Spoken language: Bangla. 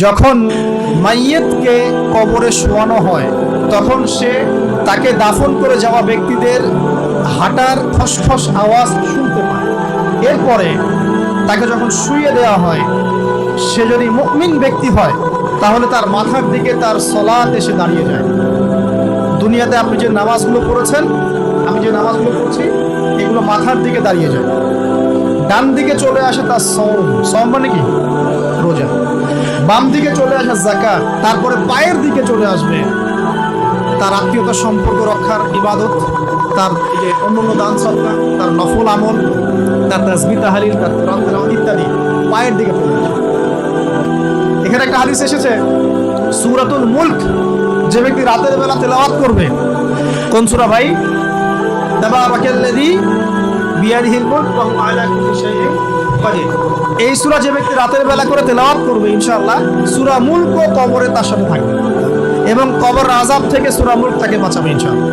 যখন মাইয়েতকে কবরে শোয়ানো হয় তখন সে তাকে দাফন করে যাওয়া ব্যক্তিদের হাঁটার খসখস আওয়াজ শুনতে পায়। এরপরে তাকে যখন শুইয়ে দেওয়া হয়, সে যদি মুমিন ব্যক্তি হয় তাহলে তার মাথার দিকে তার সলাত এসে দাঁড়িয়ে যায়। দুনিয়াতে আপনি যে নামাজগুলো পড়েছেন, আমি যে নামাজগুলো পড়ছি, এগুলো মাথার দিকে দাঁড়িয়ে যায়। ডান দিকে চলে আসে তার সওম মানে কি? রোজা। বাম দিকে চলে আসে যাকাত, তারপরে পায়ের দিকে চলে আসবে তার আত্মীয়তার সম্পর্ক রক্ষার ইবাদত, তার যে অন্যান্য দান সদকা, তার নফল আমল, তার তাসবিহ তাহলিল, তার কোরআন তেলাওয়াত ইত্যাদি পায়ের দিকে চলে আসবে। এখানে একটা হাদিস এসেছে, সূরাতুল মুলক যে ব্যক্তি রাতের বেলা তেলাওয়াত করবে, কোন সূরা ভাই? তাবারাকাল্লাযী বিয়াদিহিল মুলক ওয়া হুয়া আলা কুল্লি শাইইন কাদির। এই সূরা যে ব্যক্তি রাতের বেলা করে তেলাওয়াত করবে, ইনশাআল্লাহ সূরা মুলক কবরে তার সাথে থাকবে এবং কবর আযাব থেকে সূরা মুলক তাকে বাঁচাবে ইনশাআল্লাহ।